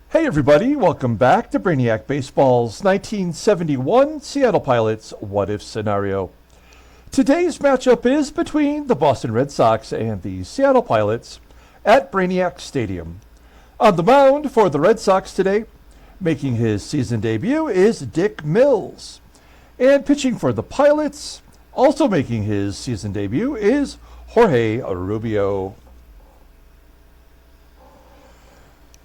Hey everybody, welcome back to Brainiac Baseball's 1971 Seattle Pilots What If Scenario. Today's matchup is between the Boston Red Sox and the Seattle Pilots at Brainiac Stadium. On the mound for the Red Sox today, making his season debut, is Dick Mills. And pitching for the Pilots, also making his season debut, is Jorge Rubio.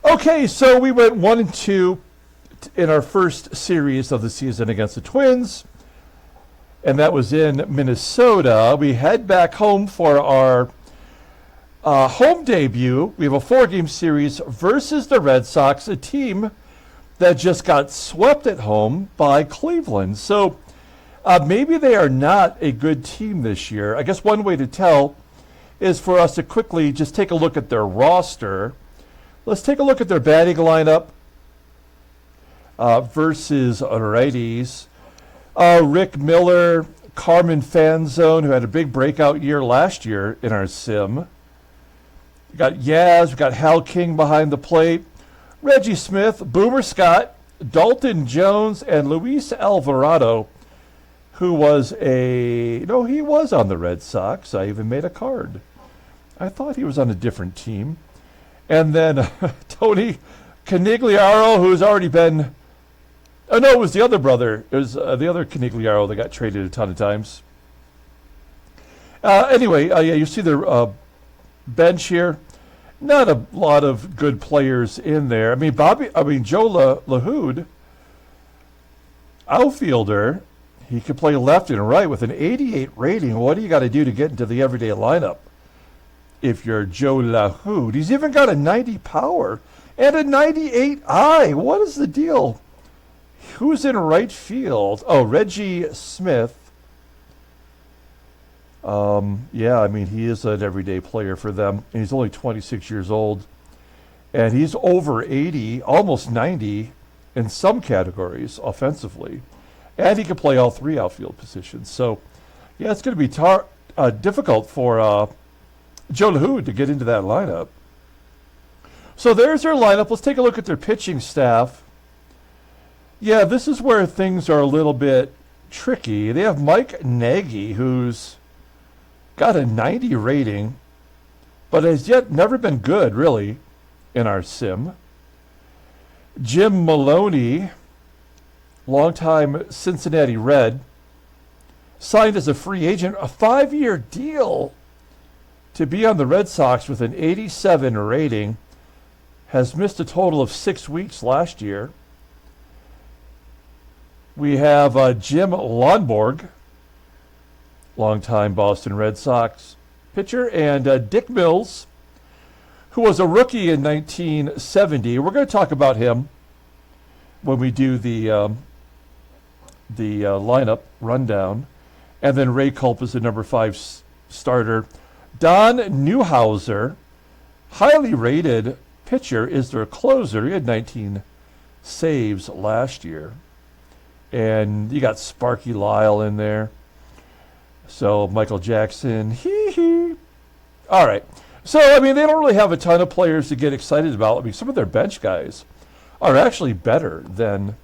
Okay, so we went 1-2 in our first series of the season against the Twins, and that was in Minnesota. We head back home for our home debut. We have a 4-game series versus the Red Sox, a team that just got swept at home by Cleveland. So maybe they are not a good team this year. I guess one way to tell is for us to quickly just take a look at their roster. Let's take a look at their batting lineup versus righties. Rick Miller, Carmen FANZONE, who had a big breakout year last year in our sim. We got Yaz, we got Hal King behind the plate, Reggie Smith, Boomer Scott, Dalton Jones, and Luis Alvarado, who was he was on the Red Sox. I even made a card. I thought he was on a different team. And then Tony Canigliaro, who's already been... Oh, no, it was the other brother. It was the other Canigliaro that got traded a ton of times. Anyway, yeah, you see their bench here. Not a lot of good players in there. Joe LaHood, outfielder, he could play left and right with an 88 rating. What do you got to do to get into the everyday lineup? If you're Joe LaHood, he's even got a 90 power and a 98 eye. What is the deal? Who's in right field? Oh, Reggie Smith. Yeah, he is an everyday player for them. And he's only 26 years old. And he's over 80, almost 90 in some categories offensively. And he can play all three outfield positions. So, yeah, it's going to be difficult for... Joe LaHood to get into that lineup. So there's their lineup. Let's take a look at their pitching staff. Yeah, this is where things are a little bit tricky. They have Mike Nagy, who's got a 90 rating, but has yet never been good, really, in our sim. Jim Maloney, longtime Cincinnati Red, signed as a free agent, a 5-year deal to be on the Red Sox with an 87 rating, has missed a total of 6 weeks last year. We have Jim Lonborg, longtime Boston Red Sox pitcher, and Dick Mills, who was a rookie in 1970. We're going to talk about him when we do the lineup rundown. And then Ray Culp is the number 5 starter. Don Newhouser, highly rated pitcher, is their closer. He had 19 saves last year. And you got Sparky Lyle in there. So Michael Jackson, All right. So, they don't really have a ton of players to get excited about. Some of their bench guys are actually better than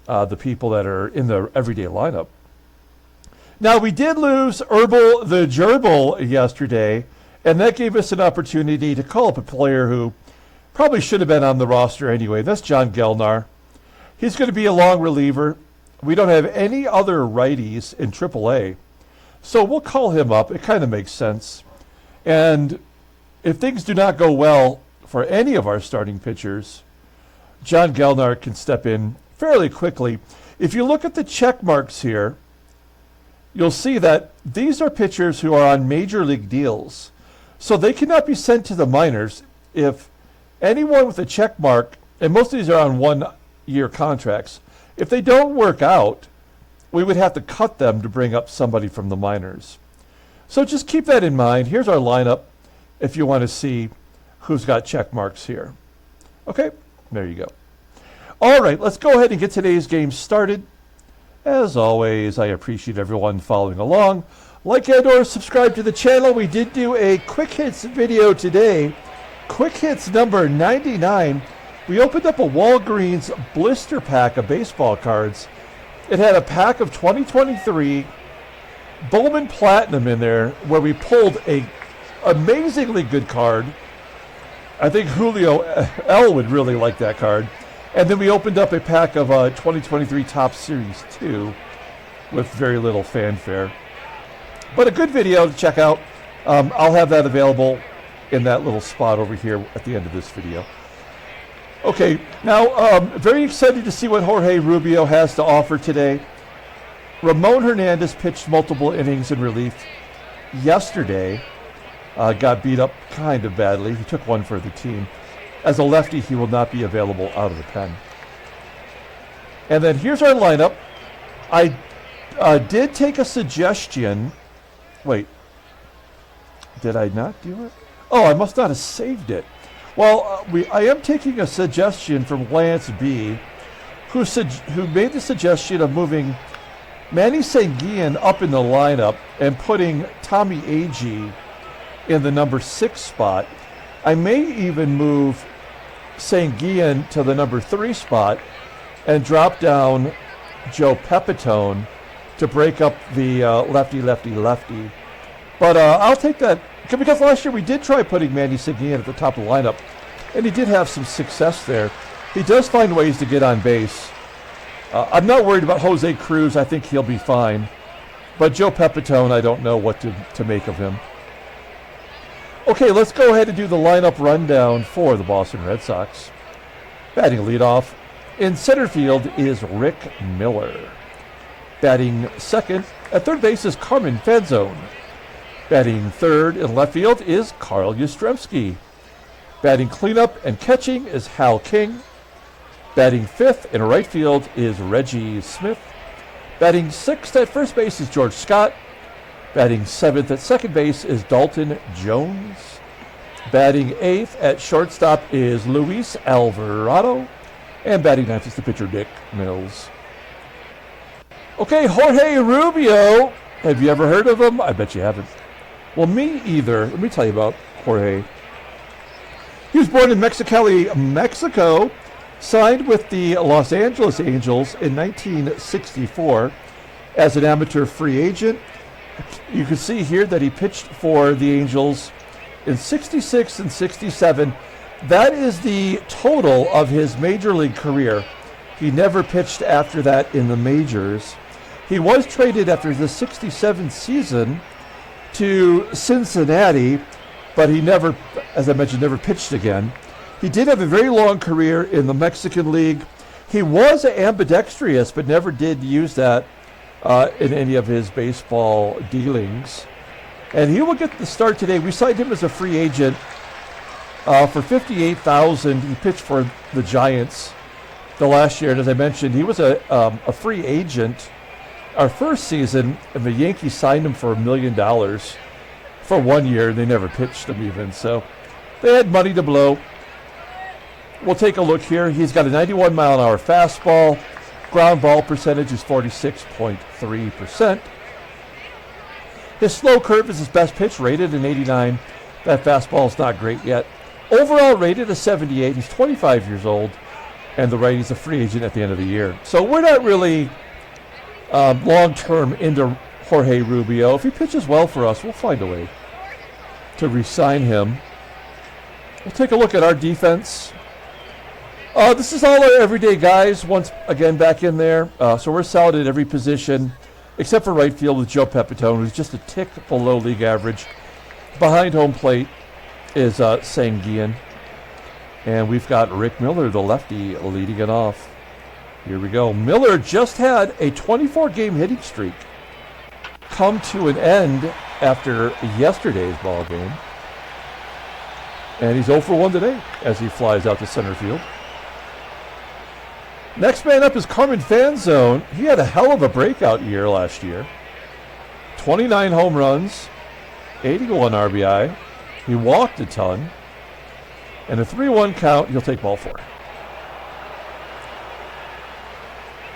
the people that are in the everyday lineup. Now, we did lose Herbal the Gerbil yesterday, and that gave us an opportunity to call up a player who probably should have been on the roster anyway. That's John Gelnar. He's going to be a long reliever. We don't have any other righties in AAA, so we'll call him up. It kind of makes sense. And if things do not go well for any of our starting pitchers, John Gelnar can step in fairly quickly. If you look at the check marks here, you'll see that these are pitchers who are on major league deals. So they cannot be sent to the minors. If anyone with a check mark, and most of these are on 1-year contracts, if they don't work out, we would have to cut them to bring up somebody from the minors. So just keep that in mind. Here's our lineup if you want to see who's got check marks here. Okay, there you go. All right, let's go ahead and get today's game started. As always, I appreciate everyone following along. Like and or subscribe to the channel. We did do a quick hits video today. Quick hits number 99. we opened up a Walgreens blister pack of baseball cards. It had a pack of 2023 Bowman Platinum in there, where we pulled a amazingly good card. I think Julio L would really like that card. And then we opened up a pack of 2023 Top Series 2 with very little fanfare. But a good video to check out. I'll have that available in that little spot over here at the end of this video. Okay, now very excited to see what Jorge Rubio has to offer today. Ramon Hernandez pitched multiple innings in relief yesterday. Got beat up kind of badly. He took one for the team. As a lefty, he will not be available out of the pen. And then here's our lineup. I did take a suggestion. Wait. Did I not do it? Oh, I must not have saved it. Well, I am taking a suggestion from Lance B, who made the suggestion of moving Manny Sanguillen up in the lineup and putting Tommie AGEE in the number 6 spot. I may even move Sanguillen to the number 3 spot and drop down Joe Pepitone to break up the lefty. But I'll take that, because last year we did try putting Manny Sanguillen at the top of the lineup, and he did have some success there. He does find ways to get on base. I'm not worried about Jose Cruz. I think he'll be fine. But Joe Pepitone, I don't know what to make of him. Okay, let's go ahead and do the lineup rundown for the Boston Red Sox. Batting leadoff in center field is Rick Miller. Batting second at third base is Carmen FANZONE. Batting third in left field is Carl Yastrzemski. Batting cleanup and catching is Hal King. Batting fifth in right field is Reggie Smith. Batting sixth at first base is George Scott. Batting seventh at second base is Dalton Jones. Batting eighth at shortstop is Luis Alvarado. And batting ninth is the pitcher Dick Mills. Okay, Jorge Rubio. Have you ever heard of him? I bet you haven't. Well, me either. Let me tell you about Jorge. He was born in Mexicali, Mexico. Signed with the Los Angeles Angels in 1964 as an amateur free agent. You can see here that he pitched for the Angels in 66 and 67. That is the total of his major league career. He never pitched after that in the majors. He was traded after the 67 season to Cincinnati, but he never, as I mentioned, never pitched again. He did have a very long career in the Mexican League. He was ambidextrous, but never did use that in any of his baseball dealings. And he will get the start today. We signed him as a free agent for $58,000. He pitched for the Giants the last year, and as I mentioned, he was a free agent our first season, and the Yankees signed him for $1 million for 1 year. They never pitched him even, so they had money to blow. We'll take a look here. He's got a 91-mile-an-hour fastball. Ground ball percentage is 46.3%. His slow curve is his best pitch, rated an 89. That fastball is not great yet. Overall rated a 78. He's 25 years old, and the righty's a free agent at the end of the year. So we're not really long-term into Jorge Rubio. If he pitches well for us, we'll find a way to re-sign him. We'll take a look at our defense. This is all our everyday guys, once again back in there. So we're solid at every position, except for right field with Joe Pepitone, who's just a tick below league average. Behind home plate is Sanguillen. And we've got Rick Miller, the lefty, leading it off. Here we go. Miller just had a 24-game hitting streak come to an end after yesterday's ball game. And he's 0 for 1 today as he flies out to center field. Next man up is Carmen FANZONE. He had a hell of a breakout year last year. 29 home runs, 81 RBI. He walked a ton. And a 3-1 count, he'll take ball 4.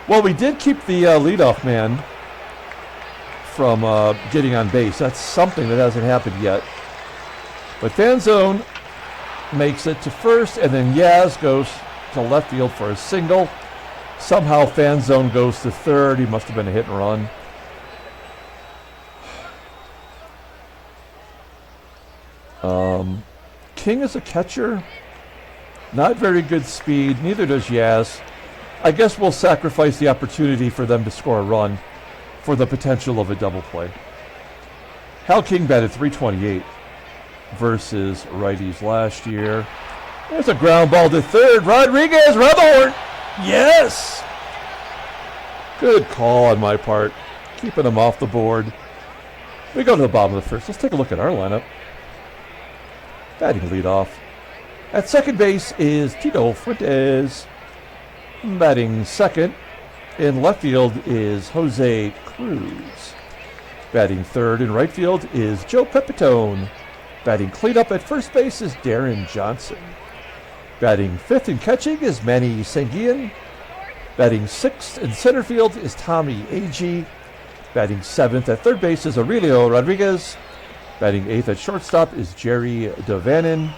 Well, we did keep the leadoff man from getting on base. That's something that hasn't happened yet. But FANZONE makes it to first, and then Yaz goes to left field for a single. Somehow FANZONE goes to third. He must have been a hit and run. King is a catcher. Not very good speed. Neither does Yaz. I guess we'll sacrifice the opportunity for them to score a run for the potential of a double play. Hal King batted .328 versus righties last year. There's a ground ball to third. Rodriguez, round the horn. Yes! Good call on my part. Keeping him off the board. We go to the bottom of the first. Let's take a look at our lineup. Batting leadoff. At second base is Tito Fuentes. Batting second. In left field is Jose CRUZ. Batting third in right field is Joe Pepitone. Batting cleanup at first base is Deron Johnson. Batting fifth and catching is Manny SANGUILLEN. Batting sixth in center field is Tommie AGEE. Batting seventh at third base is Aurelio Rodriguez. Batting eighth at shortstop is Jerry DaVANON.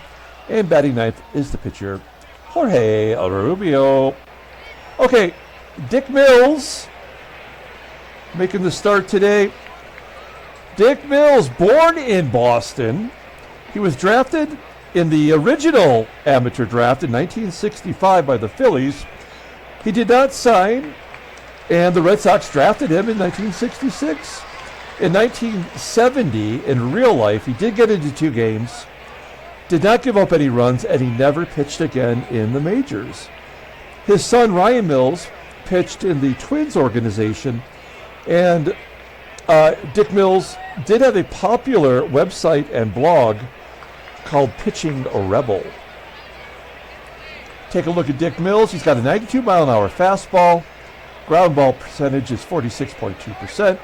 And batting ninth is the pitcher, Jorge Rubio. Okay, Dick Mills making the start today. Dick Mills, born in Boston. He was drafted in the original amateur draft in 1965 by the Phillies. He did not sign, and the Red Sox drafted him in 1966. In 1970, in real life, he did get into 2 games, did not give up any runs, and he never pitched again in the majors. His son, Ryan Mills, pitched in the Twins organization, and Dick Mills did have a popular website and blog called Pitching a Rebel. Take a look at Dick Mills. He's got a 92-mile-an-hour fastball. Ground ball percentage is 46.2%.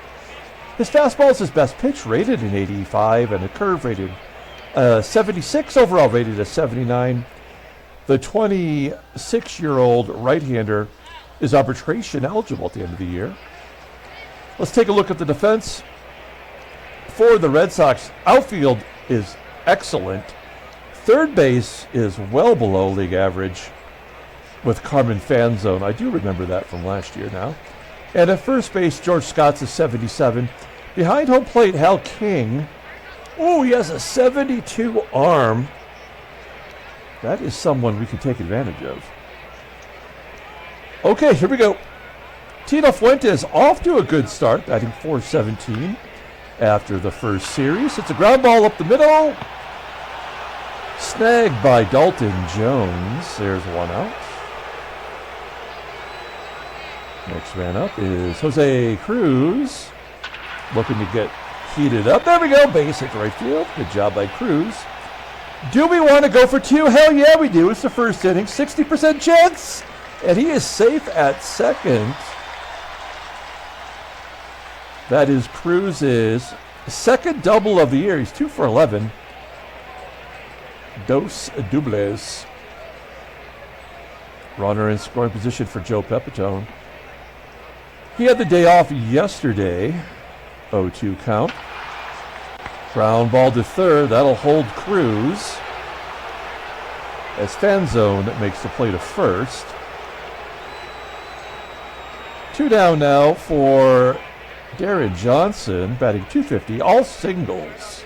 His fastball is his best pitch, rated an 85, and a curve rated 76, overall rated a 79. The 26-year-old right-hander is arbitration eligible at the end of the year. Let's take a look at the defense. For the Red Sox, outfield is excellent. Third base is well below league average with Carmen FANZONE. I do remember that from last year now. And at first base, George Scott's is 77. Behind home plate, Hal King. Oh, he has a 72 arm. That is someone we can take advantage of. Okay, here we go. Tito Fuentes off to a good start, batting .417 after the first series. It's a ground ball up the middle. Snagged by Dalton Jones. There's one out. Next man up is Jose CRUZ. Looking to get heated up. There we go. Base hit to right field. Good job by CRUZ. Do we want to go for 2? Hell yeah, we do. It's the first inning. 60% chance. And he is safe at second. That is CRUZ's second double of the year. He's 2 for 11. Dos doubles. Runner in scoring position for Joe Pepitone. He had the day off yesterday. 0-2 count. Ground ball to third. That'll hold CRUZ. As FANZONE makes the play to first. 2 down now for Deron Johnson, batting .250, all singles.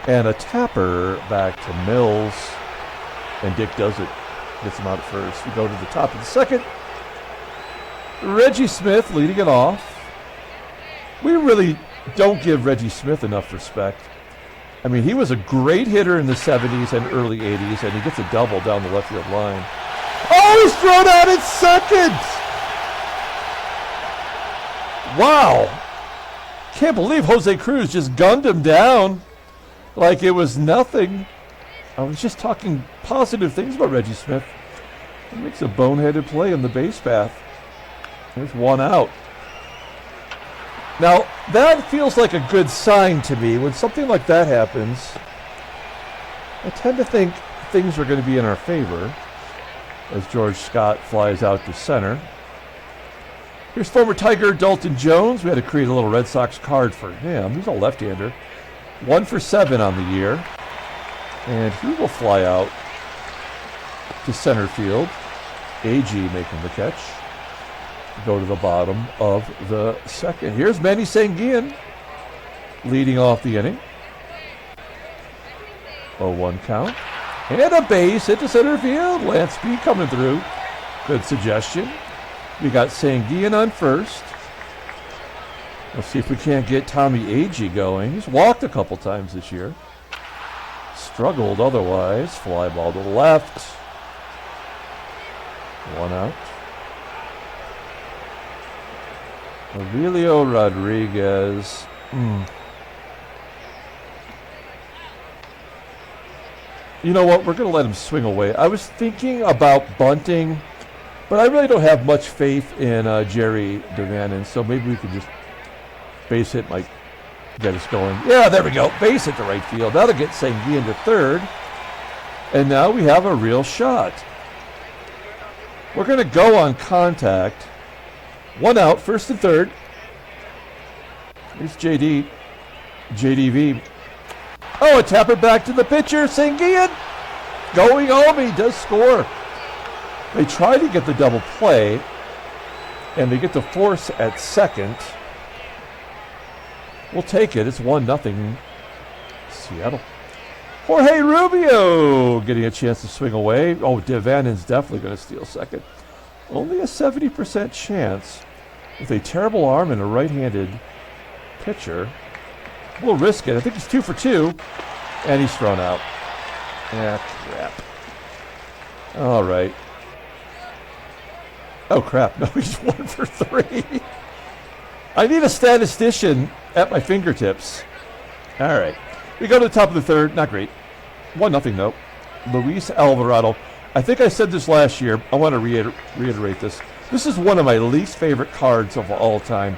And a tapper back to Mills. And Dick does it. Gets him out at first. We go to the top of the second. Reggie Smith leading it off. We really don't give Reggie Smith enough respect. I mean, he was a great hitter in the 70s and early 80s, and he gets a double down the left field line. Oh, he's thrown out at second! Wow. Can't believe Jose CRUZ just gunned him down like it was nothing. I was just talking positive things about Reggie Smith. He makes a boneheaded play on the base path. There's one out. Now, that feels like a good sign to me. When something like that happens, I tend to think things are going to be in our favor as George Scott flies out to center. Here's former Tiger Dalton Jones. We had to create a little Red Sox card for him. He's a left-hander. 1 for 7 on the year. And he will fly out. to center field. AGEE making the catch. Go to the bottom of the second. Here's Manny Sanguillen leading off the inning. 0-1 count. And a base hit to center field. Lance B coming through. Good suggestion. We got Sanguillen on first. Let's see if we can't get Tommie AGEE going. He's walked a couple times this year. Struggled otherwise. Fly ball to the left. 1 out. Aurelio Rodriguez. You know what? We're going to let him swing away. I was thinking about bunting, but I really don't have much faith in Jerry DaVanon, so maybe we could just base hit might get us going. Yeah, there we go. Base hit to right field. That'll get Sanguillen to third. And now we have a real shot. We're going to go on contact. 1 out, first and third. Here's JDV. Oh, a tap it back to the pitcher. Sanguillen going home. He does score. They try to get the double play, and they get the force at second. We'll take it. It's 1-0 Seattle. Jorge Rubio getting a chance to swing away. Oh, DaVanon's definitely going to steal second. Only a 70% chance with a terrible arm and a right-handed pitcher. We'll risk it. I think he's 2 for 2, and he's thrown out. Ah, crap. All right. Oh, crap. No, he's 1 for 3. I need a statistician at my fingertips. All right. We go to the top of the third. Not great. 1-0 though. Luis Alvarado. I think I said this last year. I want to reiterate this. This is one of my least favorite cards of all time.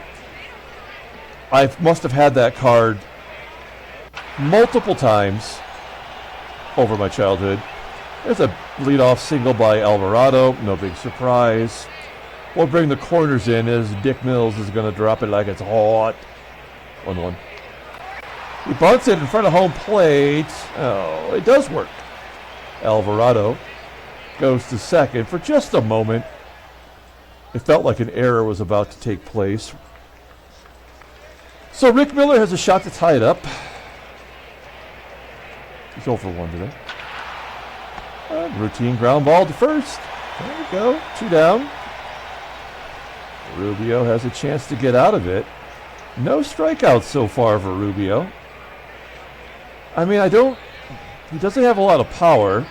I must have had that card multiple times over my childhood. There's a leadoff single by Alvarado. No big surprise. We'll bring the corners in as Dick Mills is going to drop it like it's hot. 1-1. He bunts it in front of home plate. Oh, it does work. Alvarado goes to second for just a moment. It felt like an error was about to take place. So Rick Miller has a shot to tie it up. He's 0 for 1 today. Routine ground ball to first. There we go. 2 down. Rubio has a chance to get out of it. No strikeouts so far for Rubio. I mean, he doesn't have a lot of power,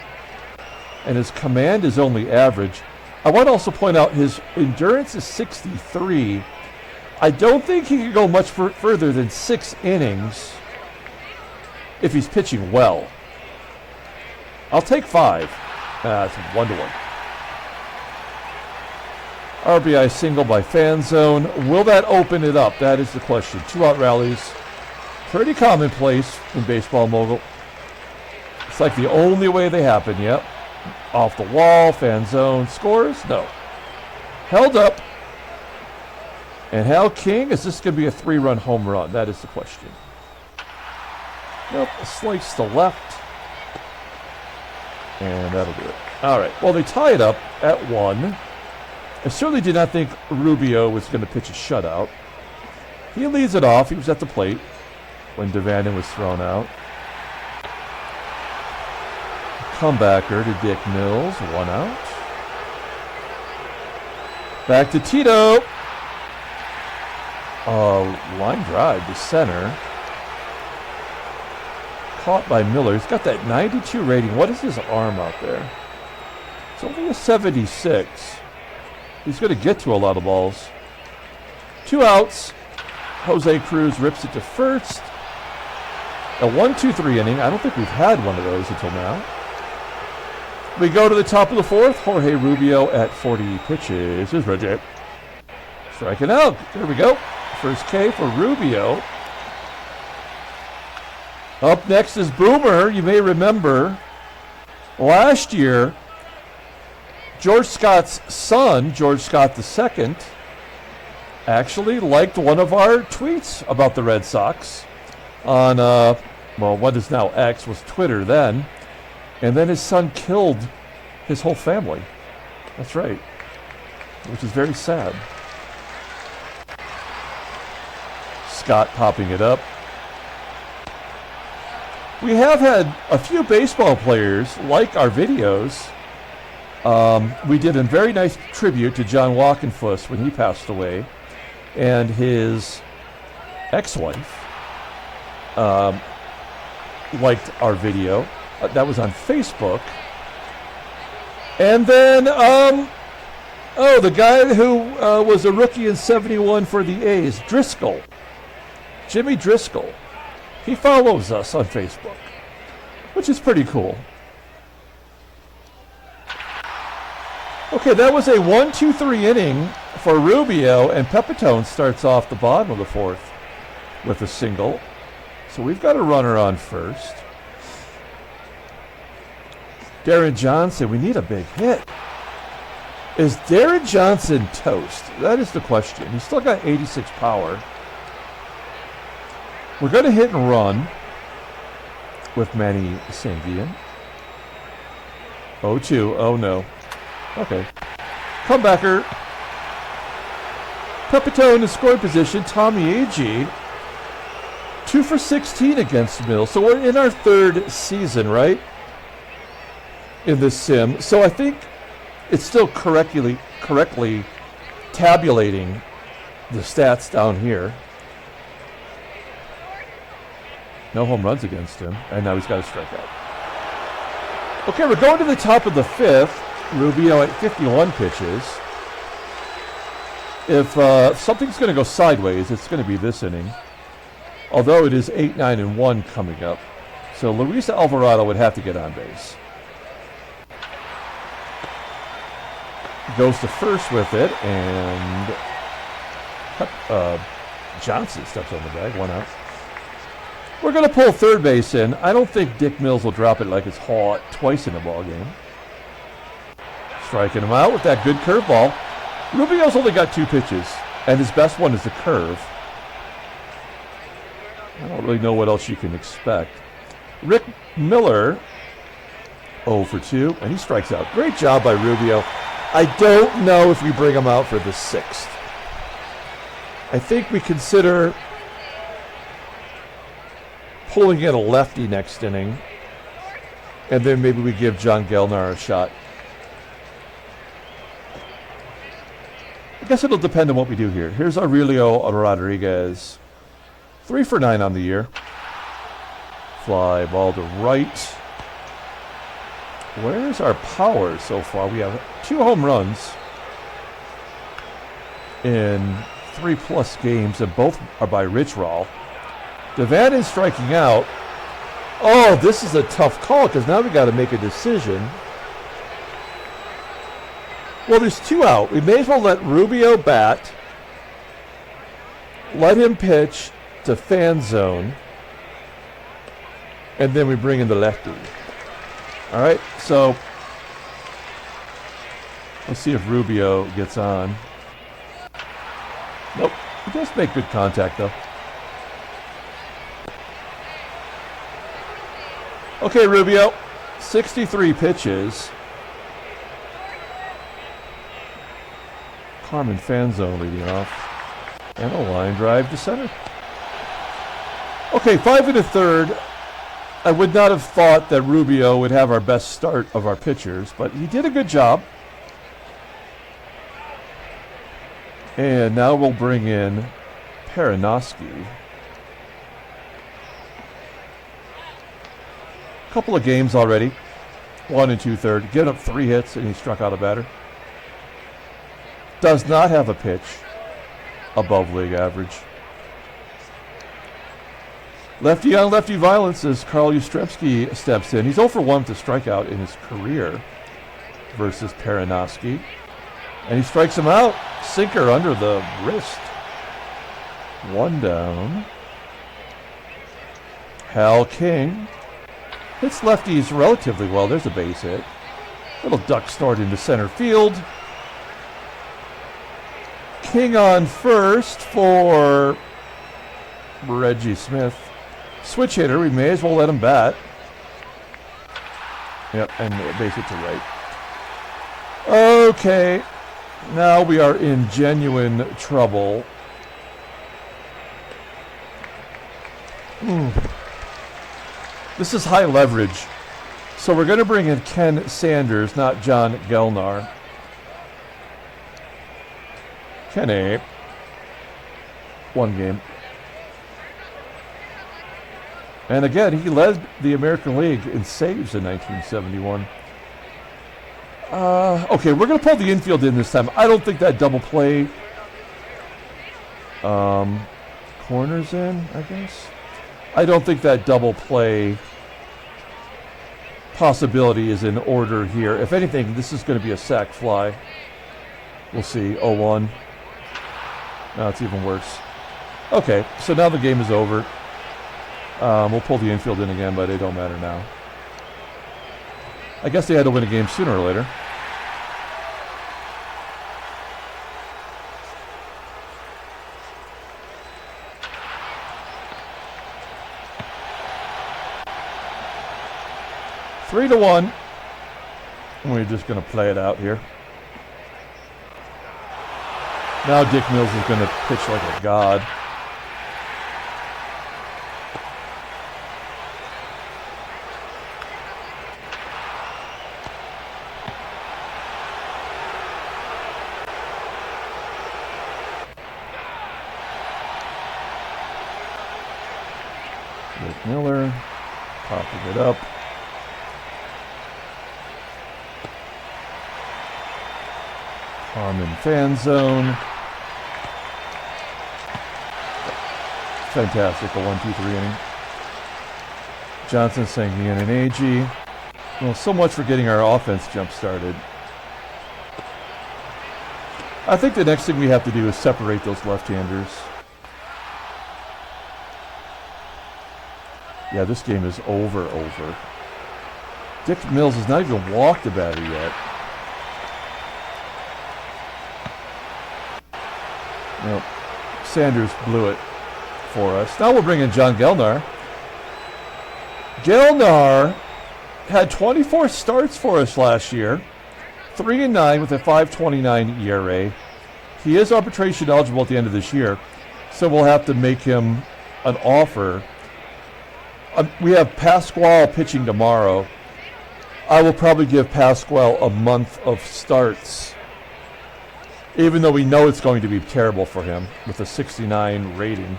and his command is only average. I want to also point out his endurance is 63. I don't think he can go much further than 6 innings if he's pitching well. I'll take 5. It's 1-1. RBI single by FANZONE. Will that open it up? That is the question. 2-out rallies. Pretty commonplace in baseball, mogul. It's like the only way they happen. Yep. Off the wall. FANZONE scores? No. Held up. And Hal King, is this going to be a 3-run home run? That is the question. Nope. A slice to left. And that'll do it. All right. Well, they tie it up at 1. I certainly did not think Rubio was going to pitch a shutout. He leads it off. He was at the plate when DaVanon was thrown out. Comebacker to Dick Mills. 1 out. Back to Tito. Line drive to center. Caught by Miller. He's got that 92 rating. What is his arm out there? It's only a 76. He's going to get to a lot of balls. 2 outs. Jose Cruz rips it to first. A 1-2-3 inning. I don't think we've had one of those until now. We go to the top of the 4th. Jorge Rubio at 40 pitches. Here's Reggie. Striking out. There we go. First K for Rubio. Up next is Boomer. You may remember last year, George Scott's son, George Scott II, actually liked one of our tweets about the Red Sox on, what is now X, was Twitter then. And then his son killed his whole family. That's right. Which is very sad. Scott popping it up. We have had a few baseball players like our videos. We did a very nice tribute to John Walkenfuss when he passed away. And his ex-wife liked our video. That was on Facebook. And then, the guy who was a rookie in '71 for the A's, Driscoll. Jimmy Driscoll. He follows us on Facebook, which is pretty cool. Okay, that was a 1-2-3 inning for Rubio, and Pepitone starts off the bottom of the fourth with a single. So we've got a runner on first. Deron Johnson, we need a big hit. Is Deron Johnson toast? That is the question. He's still got 86 power. We're going to hit and run with Manny Sanguillen. 0-2. Oh, no. Okay. Comebacker. Pepitone in scoring position. Tommie AGEE. 2 for 16 against Mills. So we're in our third season, right? In this sim. So I think it's still correctly tabulating the stats down here. No home runs against him. And now he's got a strikeout. Okay, we're going to the top of the fifth. Rubio at 51 pitches. If something's going to go sideways, it's going to be this inning. Although it is 8-9-1 coming up. So Luis Alvarado would have to get on base. Goes to first with it, and Johnson steps on the bag, 1 out. We're going to pull third base in. I don't think Dick Mills will drop it like it's hot twice in a ball game. Striking him out with that good curveball. Rubio's only got 2 pitches, and his best one is the curve. I don't really know what else you can expect. Rick Miller, 0 for 2, and he strikes out. Great job by Rubio. I don't know if we bring him out for the 6th. I think we consider pulling in a lefty next inning, and then maybe we give John Gelnar a shot. I guess it'll depend on what we do here. Here's Aurelio Rodriguez. 3 for 9 on the year. Fly ball to right. Where's our power so far? We have 2 home runs in 3+ games, and both are by Rich Rawl. DaVANON striking out. Oh, this is a tough call because now we got to make a decision. Well, there's 2 out. We may as well let Rubio bat. Let him pitch to FANZONE. And then we bring in the lefty. All right, so let's see if Rubio gets on. Nope, he does make good contact, though. Okay, Rubio, 63 pitches. Carmen FANZONE leading off. And a line drive to center. Okay, 5 1/3. I would not have thought that Rubio would have our best start of our pitchers, but he did a good job. And now we'll bring in Perinoski. Couple of games already. 1 2/3. Giving up 3 hits, and he struck out a batter. Does not have a pitch above league average. Lefty on lefty violence as Carl YASTRZEMSKI steps in. He's 0 for 1 to strikeout in his career versus Perinoski. And he strikes him out. Sinker under the wrist. 1 down. Hal King hits lefties relatively well. There's a base hit. Little duck snort into center field. King on first for Reggie Smith. Switch hitter, we may as well let him bat. Yep, and base it to right. Okay. Now we are in genuine trouble. This is high leverage. So we're going to bring in Ken Sanders, not John Gelnar. Kenny. One game. And again, he led the American League in saves in 1971. Okay, we're going to pull the infield in this time. I don't think that double play. Corners in, I guess. I don't think that double play possibility is in order here. If anything, this is going to be a sac fly. We'll see. 0-1. No, it's even worse. Okay, so now the game is over. We'll pull the infield in again, but it don't matter now. I guess they had to win a game sooner or later. Three to 1. We're just going to play it out here. Now Dick Mills is going to pitch like a god. Dick Miller popping it up. Carmen fan zone. Fantastic, a 1-2-3 inning. Johnson sinking in an AGEE. Well, so much for getting our offense jump started. I think the next thing we have to do is separate those left-handers. Yeah, this game is over. Dick Mills has not even walked a batter yet. Nope. Sanders blew it for us. Now we'll bring in John Gelnar. Gelnar had 24 starts for us last year. 3-9 with a 5.29 ERA. He is arbitration eligible at the end of this year, so we'll have to make him an offer. We have Pasquale pitching tomorrow. I will probably give Pasquale a month of starts, even though we know it's going to be terrible for him with a 69 rating.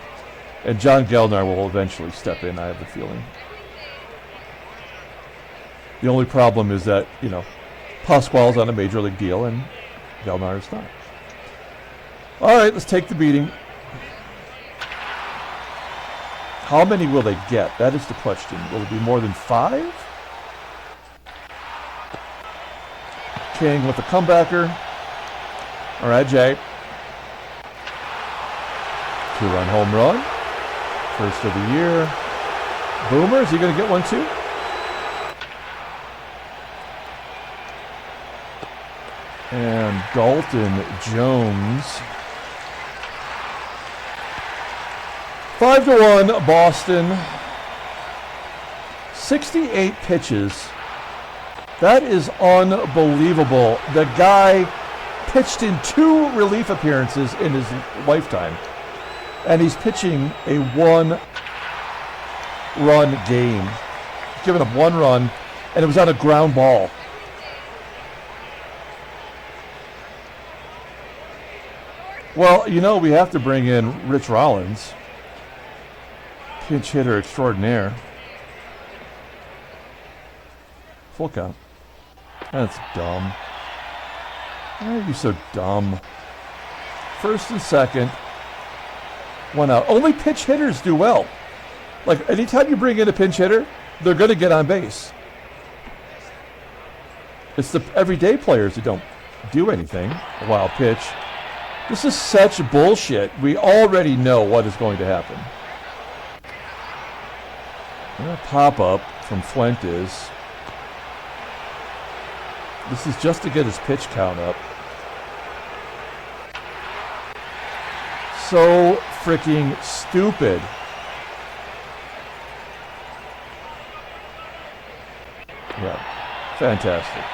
And John Gelnar will eventually step in, I have the feeling. The only problem is that, you know, Pasquale's on a major league deal and Gelnar is not. All right, let's take the beating. How many will they get? That is the question. Will it be more than 5? King with a comebacker. All right, Jay. 2-run home run. First of the year. Boomer, is he going to get one too? And Dalton Jones. 5-1 Boston. 68 pitches. That is unbelievable. The guy pitched in 2 relief appearances in his lifetime. And he's pitching a 1-run game. Giving up 1 run, and it was on a ground ball. Well, you know, we have to bring in Rich Rollins. Pinch hitter extraordinaire. Full count. That's dumb. Why are you so dumb? First and second. 1 out. Only pinch hitters do well. Like, anytime you bring in a pinch hitter, they're going to get on base. It's the everyday players who don't do anything. A wild pitch. This is such bullshit. We already know what is going to happen. A pop-up from Fuentes. This is just to get his pitch count up. So freaking stupid. Yeah, fantastic.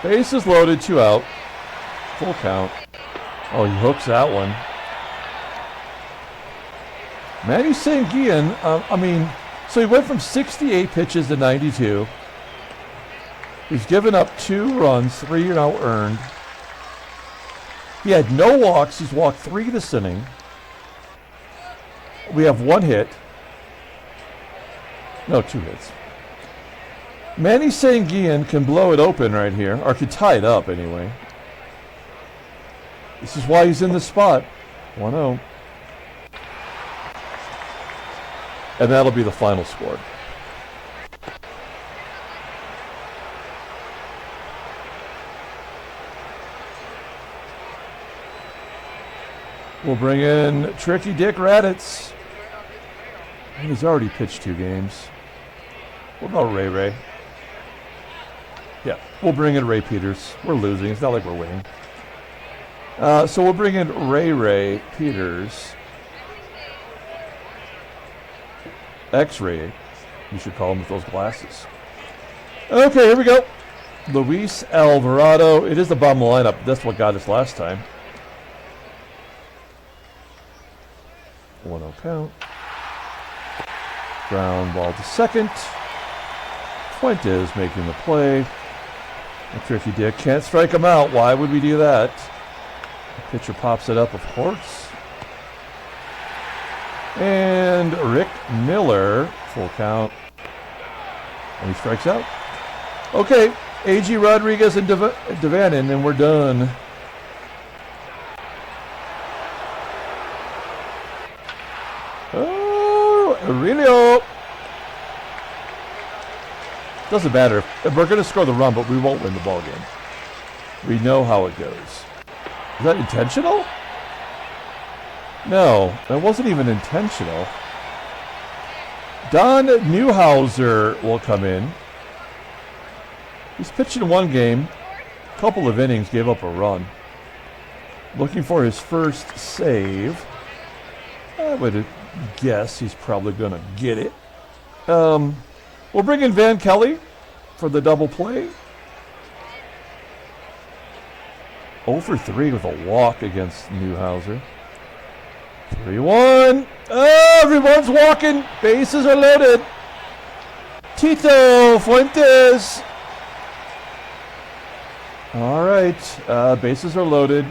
Bases loaded, 2 out. Full count. Oh, he hooks that one. Manny Sanguillen, so he went from 68 pitches to 92. He's given up 2 runs, 3 are now earned. He had no walks. He's walked 3 this inning. We have 1 hit. No, 2 hits. Manny Sanguillen can blow it open right here, or could tie it up anyway. This is why he's in the spot. 1-0. And that'll be the final score. We'll bring in Tricky Dick Raditz. And he's already pitched 2 games. What about Ray Ray? Yeah, we'll bring in Ray Peters. We're losing. It's not like we're winning. So we'll bring in Ray Peters. X-ray, you should call him with those glasses. Okay, here we go. Luis Alvarado. It is the bottom lineup. That's what got us last time. 1-0 count. Ground ball to second. Fuentes making the play. A Tricky Dick can't strike him out. Why would we do that? The pitcher pops it up, of course. And Rick Miller, full count. And he strikes out. Okay, AGEE, Rodriguez, and DaVANON, and we're done. Oh, Aurelio. Doesn't matter. We're going to score the run, but we won't win the ball game. We know how it goes. Is that intentional? No, that wasn't even intentional. Don Newhouser will come in. He's pitched in 1 game, a couple of innings, gave up a run. Looking for his first save. I would guess he's probably going to get it. We'll bring in Van Kelly for the double play. 0 for 3 with a walk against Newhouser. 3-1. Oh, everyone's walking. Bases are loaded. Tito Fuentes. All right. Bases are loaded.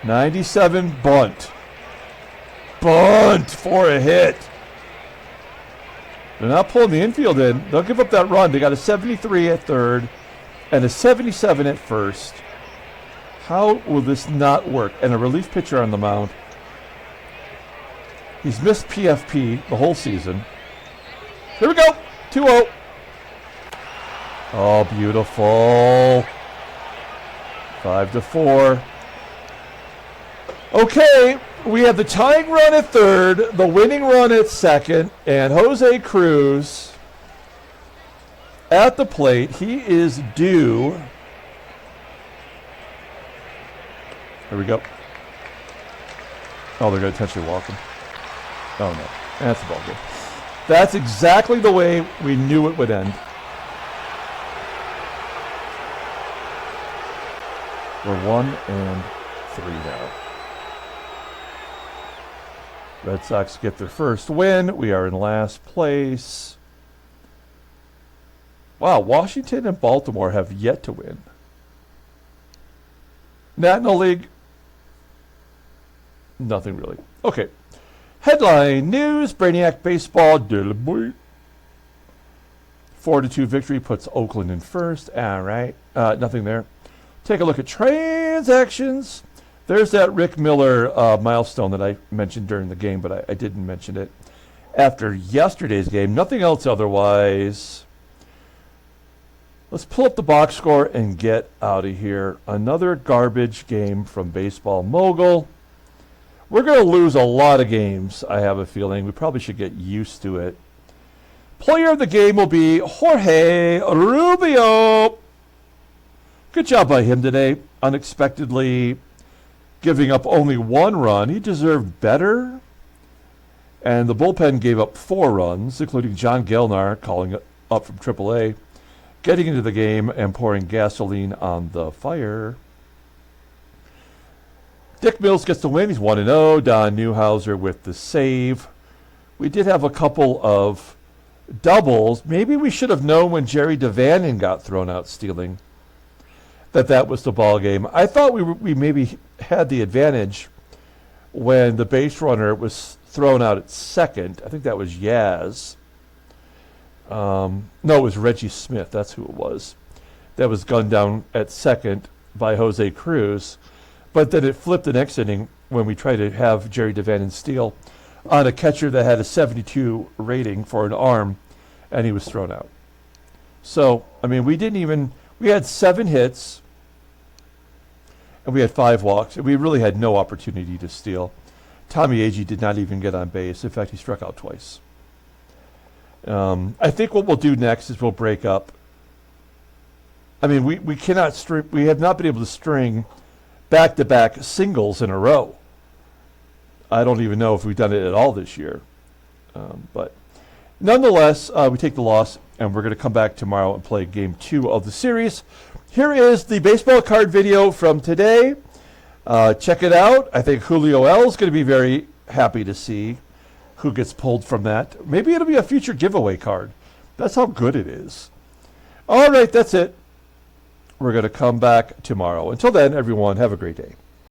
97 bunt. Bunt for a hit. They're not pulling the infield in. They'll give up that run. They got a 73 at third and a 77 at first. How will this not work? And a relief pitcher on the mound. He's missed PFP the whole season. Here we go. 2-0. Oh, beautiful. 5-4. Okay, we have the tying run at third, the winning run at second, and Jose Cruz at the plate. He is due. Here we go. Oh, they're going to intentionally walk him. Oh, no. That's the ball game. That's exactly the way we knew it would end. We're 1-3 now. Red Sox get their first win. We are in last place. Wow, Washington and Baltimore have yet to win. National League, nothing really. Okay. Headline news, Brainiac Baseball. 4-2 victory puts Oakland in first. All right. Nothing there. Take a look at transactions. There's that Rick Miller milestone that I mentioned during the game, but I didn't mention it after yesterday's game. Nothing else otherwise. Let's pull up the box score and get out of here. Another garbage game from Baseball Mogul. We're going to lose a lot of games, I have a feeling. We probably should get used to it. Player of the game will be Jorge Rubio. Good job by him today. Unexpectedly giving up only 1 run. He deserved better. And the bullpen gave up 4 runs, including John Gelnar calling up from AAA, getting into the game and pouring gasoline on the fire. Dick Mills gets the win. He's 1-0. Don Newhouser with the save. We did have a couple of doubles. Maybe we should have known when Jerry DaVanon got thrown out stealing that was the ball game. I thought we maybe had the advantage when the base runner was thrown out at second. I think that was Yaz. No, it was Reggie Smith. That's who it was. That was gunned down at second by Jose Cruz. But then it flipped the next inning when we tried to have Jerry DaVanon steal on a catcher that had a 72 rating for an arm, and he was thrown out. So, I mean, we had 7 hits, and we had 5 walks, and we really had no opportunity to steal. Tommie AGEE did not even get on base. In fact, he struck out twice. I think what we'll do next is we'll break up. I mean, we cannot string. We have not been able to string back-to-back singles in a row. I don't even know if we've done it at all this year. But nonetheless, we take the loss, and we're going to come back tomorrow and play Game 2 of the series. Here is the baseball card video from today. Check it out. I think Julio L. is going to be very happy to see who gets pulled from that. Maybe it'll be a future giveaway card. That's how good it is. All right, that's it. We're going to come back tomorrow. Until then, everyone, have a great day.